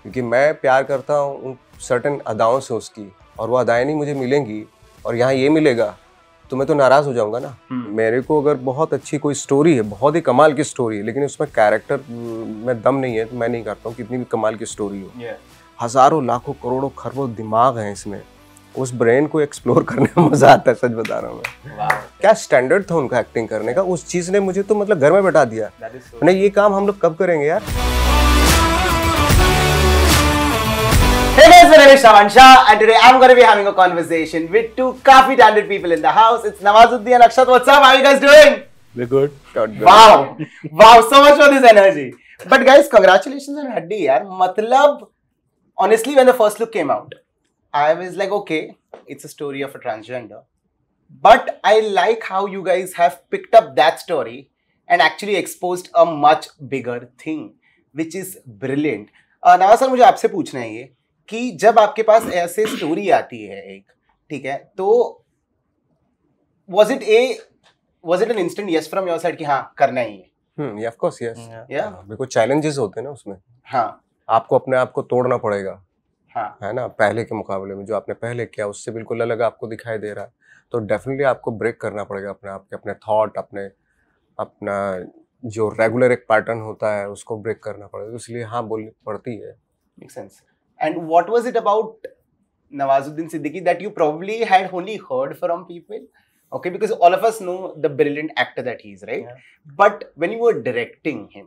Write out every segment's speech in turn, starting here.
क्योंकि मैं प्यार करता हूँ उन सर्टेन अदाओं से उसकी, और वो अदाएं नहीं मुझे मिलेंगी और यहाँ ये मिलेगा तो मैं तो नाराज़ हो जाऊँगा ना। मेरे को अगर बहुत अच्छी कोई स्टोरी है, बहुत ही कमाल की स्टोरी है, लेकिन उसमें कैरेक्टर में दम नहीं है तो मैं नहीं करता हूँ, कितनी भी कमाल की स्टोरी हो। हज़ारों लाखों करोड़ों खरबों दिमाग हैं इसमें, उस ब्रेन को एक्सप्लोर करने में मज़ा आता है। सच बता रहा हूँ मैं। क्या स्टैंडर्ड था उनका एक्टिंग करने का, उस चीज़ ने मुझे तो मतलब घर में बैठा दिया। नहीं ये काम हम लोग कब करेंगे यार। Hey guys, my name is Shravan Shah and today I'm going to be having a conversation with two काफी talented people in the house. It's Nawazuddin and Akshat. What's up? How are you guys doing? We're good. Wow. Wow, so much for this energy. But guys, congratulations on Haddi yaar. Matlab, honestly, when the first look came out, I was like, okay, it's a story of a transgender. But I like how you guys have picked up that story and actually exposed a much bigger thing, which is brilliant. Nawaz sir, मुझे आपसे पूछना है ये कि जब आपके पास ऐसे story आती है एक, ठीक है, तो was it an instant yes from your side कि हाँ करना ही है? Of course yes. या बिल्कुल चैलेंजेस होते हैं ना उसमें। हाँ आपको अपने आप को तोड़ना पड़ेगा, हाँ है ना। पहले के मुकाबले में जो आपने पहले किया उससे बिल्कुल अलग आपको दिखाई दे रहा है, तो डेफिनेटली आपको ब्रेक करना पड़ेगा अपने आप के, अपने थॉट, अपना जो रेगुलर एक पैटर्न होता है उसको ब्रेक करना पड़ेगा, इसलिए हाँ बोलनी पड़ती है। Makes sense. And what was it about Nawazuddin Siddiqui that you probably had only heard from people? Okay, because all of us know the brilliant actor that he is, right? Yeah. But when you were directing him,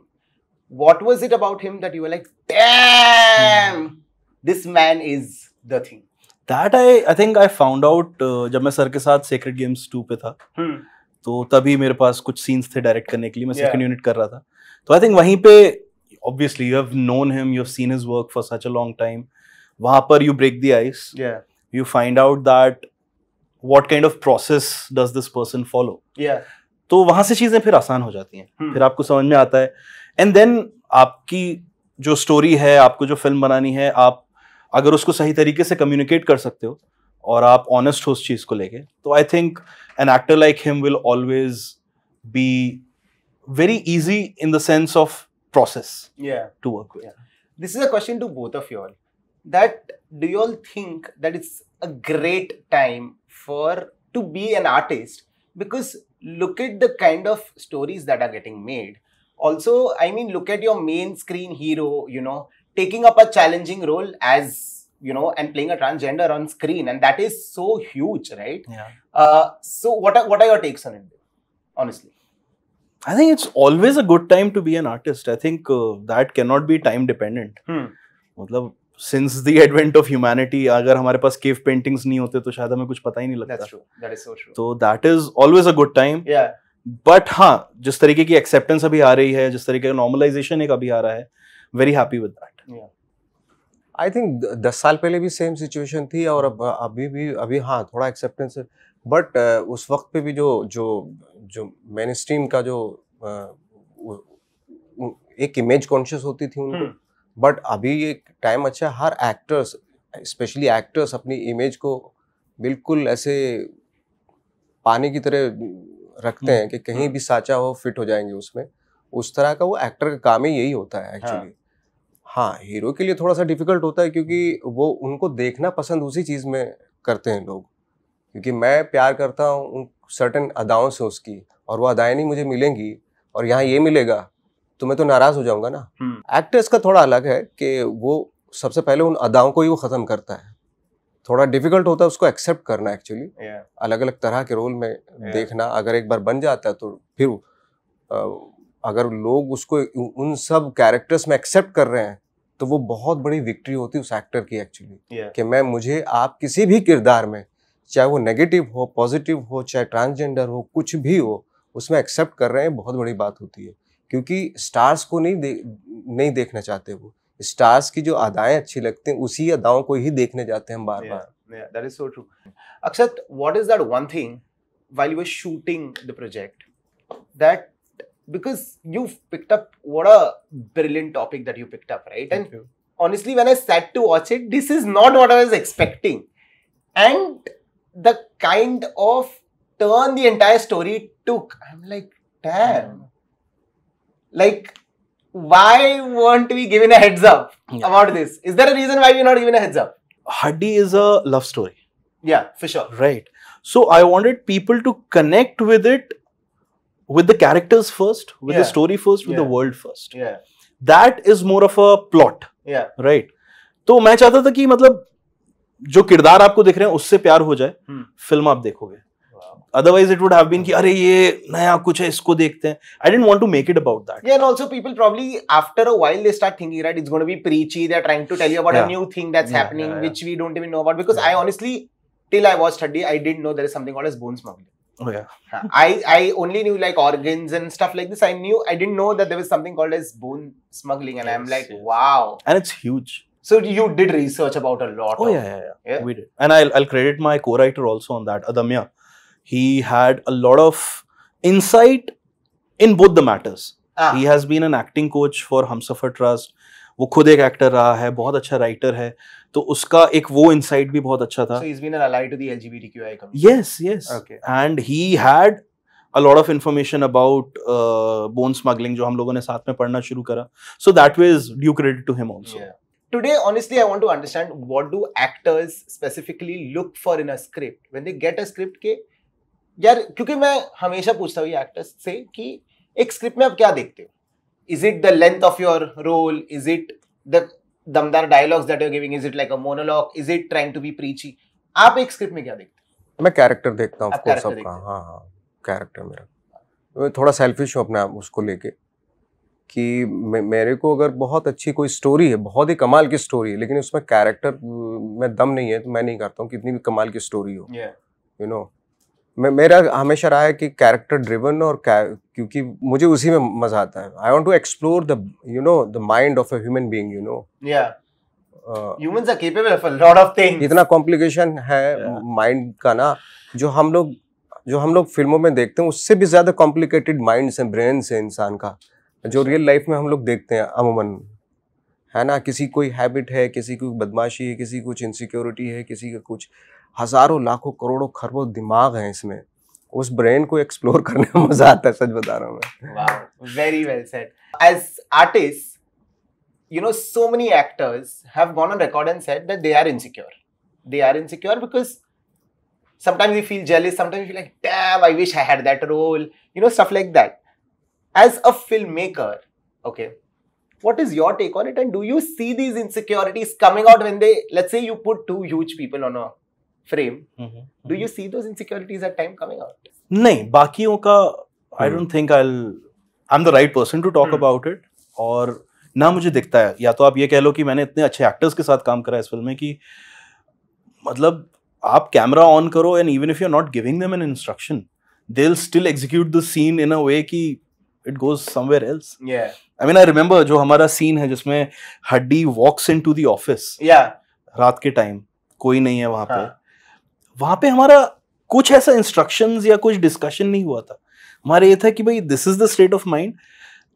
what was it about him that you were like, damn, this man is the thing? That I think I found out जब मैं sir के साथ Sacred Games 2 पे था, तो तभी मेरे पास कुछ सीन्स थे डायरेक्ट करने के लिए। मैं सेकंड यूनिट कर रहा था, तो आई थिंक वहीं पे obviously you have known him, you have seen his work for such a long time. वहाँ पर you break the ice. Yeah. You find out that what kind of process does this person follow. Yeah. तो वहाँ से चीजें फिर आसान हो जाती हैं, फिर आपको समझ में आता है। एंड देन आपकी जो स्टोरी है, आपको जो फिल्म बनानी है, आप अगर उसको सही तरीके से कम्युनिकेट कर सकते हो और आप ऑनेस्ट हो उस चीज को लेके, तो I think an actor like him will always be very easy in the sense of process to work with. This is a question to both of you all. That do you all think that it's a great time to be an artist? Because look at the kind of stories that are getting made. Also, I mean, look at your main screen hero, taking up a challenging role as, and playing a transgender on screen, and that is so huge, right? Yeah. So what are your takes on it, honestly? I think it's always a good time to be an artist. I think that cannot be time dependent. मतलब since the advent of humanity, अगर हमारे पास cave paintings नहीं होते तो शायद हमें कुछ पता ही नहीं लगता. That's true. That is so true. So that is always a good time. Yeah. But हाँ, जिस तरीके की acceptance अभी आ रही है, जिस तरीके का normalization एक अभी आ रहा है, very happy with that. Yeah. I think 10 साल पहले भी सेम सिचुएशन थी और अभी हाँ थोड़ा एक्सेप्टेंस है, बट उस वक्त पे भी जो मेन स्ट्रीम का जो एक इमेज कॉन्शियस होती थी उनको, बट अभी एक टाइम अच्छा है, हर एक्टर्स स्पेशली एक्टर्स अपनी इमेज को बिल्कुल ऐसे पानी की तरह रखते हैं कि कहीं भी साचा हो फिट हो जाएंगे उसमें। उस तरह का वो एक्टर का काम ही यही होता है एक्चुअली। हाँ, हीरो के लिए थोड़ा सा डिफिकल्ट होता है क्योंकि वो उनको देखना पसंद उसी चीज़ में करते हैं लोग, क्योंकि मैं प्यार करता हूँ उन सर्टेन अदाओं से उसकी, और वो अदाएं नहीं मुझे मिलेंगी और यहाँ ये मिलेगा तो मैं तो नाराज़ हो जाऊँगा ना। एक्टर्स का थोड़ा अलग है कि वो सबसे पहले उन अदाओं को ही वो ख़त्म करता है, थोड़ा डिफिकल्ट होता है उसको एक्सेप्ट करना एक्चुअली। अलग अलग तरह के रोल में देखना, अगर एक बार बन जाता है तो फिर अगर लोग उसको उन सब कैरेक्टर्स में एक्सेप्ट कर रहे हैं तो वो बहुत बड़ी विक्ट्री होती है उस एक्टर की एक्चुअली, कि मुझे आप किसी भी किरदार में, चाहे वो नेगेटिव हो, पॉजिटिव हो, चाहे ट्रांसजेंडर हो, कुछ भी हो, उसमें एक्सेप्ट कर रहे हैं, बहुत बड़ी बात होती है। क्योंकि स्टार्स को नहीं देखना चाहते, वो स्टार्स की जो अदाएं अच्छी लगती हैं उसी अदाओं को ही देखने जाते हैं बार बार। That is so true. Akshat, what is that one thing while you were shooting the project that, because you've picked up, what a brilliant topic that you picked up, right? Thank you. Honestly, when I sat to watch it, this is not what I was expecting. And the kind of turn the entire story took, I'm like, damn. Like, why weren't we given a heads up about this? Is there a reason why we're not given a heads up? Huddy is a love story. Yeah, for sure. Right. So I wanted people to connect with it, with the characters first, with the story first, with the world first. Yeah. That is more of a plot. Yeah. Right. तो मैं चाहता था कि मतलब जो किरदार आपको दिख रहे हैं उससे प्यार हो जाए, फिल्म आप देखोगे. Otherwise it would have been कि अरे ये नया कुछ है इसको देखते हैं. I didn't want to make it about that. Yeah, and also people probably after a while they start thinking, right, it's going to be preachy. They're trying to tell you about a new thing that's happening which we don't even know about. Because I honestly, till I watched Huddy, I didn't know there is something called as bone smuggling. Oh yeah. I only knew like organs and stuff like this. I didn't know that there was something called as bone smuggling, and I'm like, wow. And it's huge. So you did research about a lot. Oh yeah. We did, and I'll credit my co-writer also on that, Adamya. He had a lot of insight in both the matters. He has been an acting coach for Humsafar Trust. वो खुद एक actor रहा है, बहुत अच्छा writer है, तो उसका एक वो इंसाइट भी बहुत अच्छा था. So he's been an ally to the LGBTQI community. Yes. Okay. And he had a lot of information about bone smuggling जो हम लोगों ने साथ में पढ़ना शुरू करा. So that way is due credit to him also. Yeah. Today, honestly, I want to understand what do actors specifically look for in a script when they get a script के यार, क्योंकि मैं हमेशा पूछता हूँ ये एक्टर्स से कि एक स्क्रिप्ट में आप क्या देखते हो? Is it the length of your role? Is it the दमदार dialogues that you're giving? Is it like a monologue? Is it trying to be preachy? आप एक स्क्रिप्ट में क्या देखते हो? मैं कैरेक्टर देखता हूँ सबका. हाँ, कैरेक्टर मेरा. मैं थोड़ा सेल्फिश हूँ अपने आप उसको लेके कि मेरे को अगर बहुत अच्छी कोई स्टोरी है, बहुत ही कमाल की स्टोरी है, लेकिन उसमें कैरेक्टर में दम नहीं है तो मैं नहीं करता हूँ कितनी भी कमाल की स्टोरी हो. यू नो, मेरा हमेशा रहा है कि कैरेक्टर ड्रिवन, और क्योंकि मुझे उसी में मजा आता है. I want to explore the mind of a human being, you know. Humans are capable of a lot of things. इतना कॉम्प्लिकेशन है माइंड का ना, जो हम लोग फिल्मों में देखते हैं उससे भी ज्यादा कॉम्प्लिकेटेड माइंड्स हैं, ब्रेन्स है इंसान का, जो रियल लाइफ में हम लोग देखते हैं अमूमन, है ना. किसी कोई हैबिट है, किसी को बदमाशी है, किसी कुछ इनसिक्योरिटी है, किसी का कुछ, हजारों लाखों करोड़ों खरबों दिमाग हैं इसमें. उस ब्रेन को एक्सप्लोर करने में मजा आता है, सच बता रहा हूँ मैं. Wow, very well said. As artists, you know, so many actors have gone on record and said that they are insecure. They are insecure because sometimes you feel jealous, sometimes you feel like, damn, I wish I had that role, you know, stuff like that. As a filmmaker, okay, what is your take on it, and do you see these insecurities coming out when they, let's say you put two huge people on a frame, do you see those insecurities at time coming out? नहीं, बाकियों का I don't think I'm the right person to talk about it, और ना मुझे दिखता है. या तो आप ये कह लो कि मैंने इतने अच्छे एक्टर्स के साथ काम करा है इस फिल्म में कि मतलब आप कैमरा ऑन करो and even if you're not giving them an instruction, they'll still execute the scene in a way कि it goes somewhere else. Yeah. I mean, I remember जो हमारा सीन है जिसमें हड्डी walks into the office. Yeah. रात के time कोई नहीं है वहाँ पे हमारा कुछ ऐसा इंस्ट्रक्शंस या कुछ डिस्कशन नहीं हुआ था. हमारा ये था कि भाई this is the state of mind,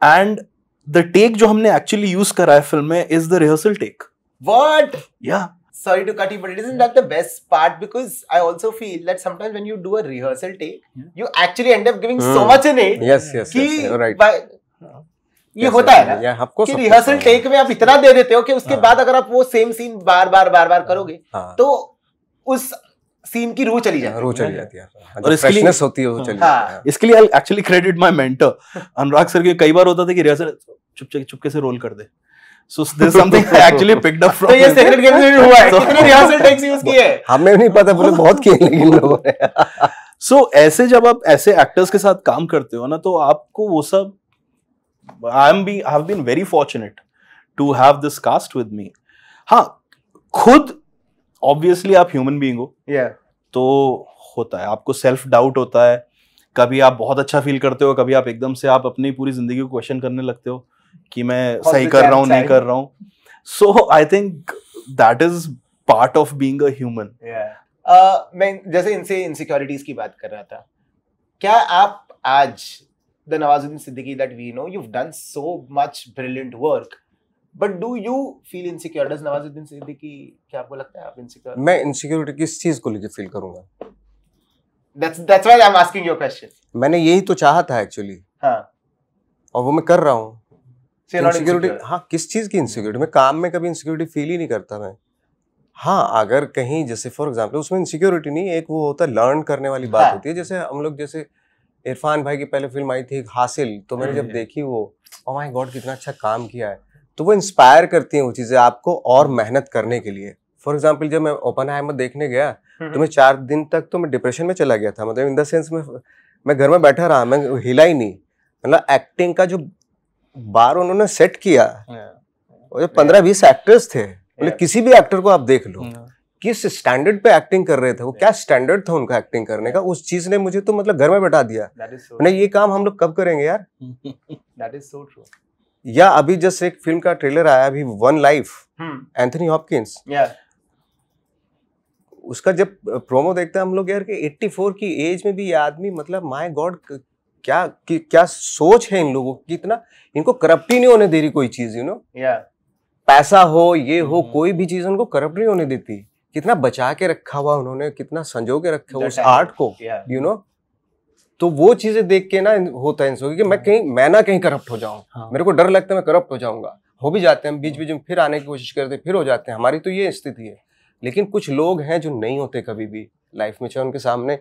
and the take जो हमने एक्चुअली यूज करा है फिल्म में is the rehearsal take. What? Yeah. Sorry to cut you, but isn't that the best part? Because I also feel that sometimes when you do a rehearsal take, you actually end up giving so much in it. Yes, you're right. ये होता है ना कि rehearsal take में आप इतना दे देते हो कि उसके बाद अगर आप वो सेम सीन बार बार करोगे तो उस सीन की रूह चली जाती है. और फ्रेशनेस होती है, वो चली जाती है. इसके लिए I actually credit my mentor Anurag sir के. कई बार होता था कि रिहर्सल चुपके से रोल कर दे. So this is something I actually picked up from. तो ये सेक्रेट गेम में भी हुआ है. कितने रिहर्सल टेक्स यूज किए हैं हमें नहीं पता, बोले बहुत किए लेकिन लोगों ने. So ऐसे जब आप ऐसे एक्टर्स के साथ काम करते हो ना, तो आपको वो सब I have been very fortunate to have this cast with me. हाँ, खुद obviously आप ह्यूमन बीइंग हो. तो होता है, आपको सेल्फ डाउट होता है. कभी आप बहुत अच्छा फील करते हो, कभी आप एकदम से आप अपनी पूरी जिंदगी को क्वेश्चन करने लगते हो कि मैं सही कर रहा हूँ नहीं कर रहा हूँ. So I think that is part of being a human. मैं जैसे इनसे इनसिक्योरिटीज की बात कर रहा था, क्या आप आज the Nawazuddin Siddiqui that we know, you've done so much brilliant work, but do you feel insecure? Does Nawazuddin Siddiqui, क्या आपको लगता है आप इनसिक्योर? मैं इनसिक्योरिटी किस चीज को लेके फील करूंगा? That's why I'm asking your question. मैंने यही तो चाहा था एक्चुअली. हाँ. और वो मैं कर रहा हूँ. So you're not insecurity, insecure. हाँ किस चीज की इनसिक्योरिटी? मैं काम में कभी इनसिक्योरिटी फील ही नहीं करता मैं। हाँ अगर कहीं जैसे फॉर एग्जांपल उसमें इनसिक्योरिटी नहीं, एक वो होता है लर्न करने वाली बात हाँ. होती है। जैसे हम लोग, जैसे इरफान भाई की पहले फिल्म आई थी हासिल, तो मैंने जब देखी वो, ओह माय गॉड कितना अच्छा काम किया है, तो वो इंस्पायर करती हैं वो चीजें आपको और मेहनत करने के लिए। फॉर एग्जाम्पल जब मैं ओपनहाइमर देखने गया तो मैं 4 दिन तक तो मैं डिप्रेशन में चला गया था, मतलब इन द सेंस मैं घर में बैठा रहा, मैं हिला ही नहीं। मतलब एक्टिंग का जो बार उन्होंने सेट किया, और जो 15-20 एक्टर्स थे, मतलब किसी भी एक्टर को आप देख लो किस स्टैंडर्ड पे एक्टिंग कर रहे थे वो, क्या स्टैंडर्ड था उनका एक्टिंग करने का, उस चीज ने मुझे तो मतलब घर में बैठा दिया। That is so मैंने ये काम हम लोग कब करेंगे यार? That is so true. या अभी जस्ट एक फिल्म का ट्रेलर आया अभी, one life, Anthony Hopkins, Yeah. उसका जब प्रोमो देखते हैं हम लोग यार कि 84 की एज में भी ये आदमी, मतलब माय गॉड क्या सोच है इन लोगों की, कितना इनको करप्ट ही नहीं होने दे रही कोई चीज, यू नो। Yeah. पैसा हो ये हो कोई भी चीज उनको करप्ट नहीं होने देती। कितना बचा के रखा हुआ उन्होंने, कितना संजो के रखा हुआ उस आर्ट को, Yeah. You know. तो वो चीजें देख के ना होता है इंसान कि मैं ना कहीं करप्ट हो जाऊं। हाँ। मेरे को डर लगता है मैं करप्ट हो जाऊंगा, हो भी जाते हैं बीच बीच में, फिर आने की कोशिश करते फिर हो जाते हैं, हमारी तो ये स्थिति है। लेकिन कुछ लोग हैं जो नहीं होते कभी भी लाइफ में, चाहे उनके सामने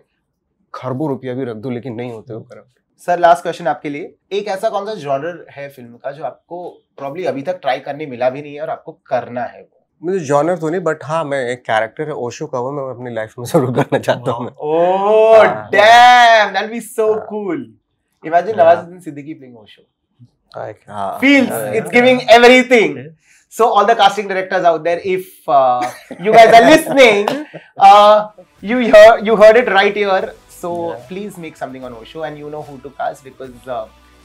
खरबों रुपया भी रख दो लेकिन नहीं होते वो करप्ट। सर लास्ट क्वेश्चन आपके लिए, एक ऐसा कौन सा जॉनर है फिल्म का जो आपको प्रॉब्ली अभी तक ट्राई करने मिला भी नहीं है और आपको करना है वो? मुझे जॉनर तो नहीं, बट हाँ मैं एक कैरेक्टर है ओशो का, वो मैं अपनी लाइफ में जरूर करना चाहता हूँ। Oh damn, that'll be so cool. Imagine Nawazuddin Siddiqui playing Osho. हाँ, Feels it's giving everything. So all the casting directors out there, if you guys are listening, you heard it right here. So please make something on Osho, and you know who to cast, because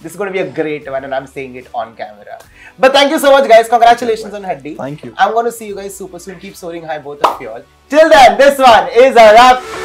this is going to be a great one, and I'm saying it on camera. But thank you so much, guys. Congratulations on Haddi. Thank you. I'm going to see you guys super soon. Keep soaring high, both of you all. Till then, this one is a wrap.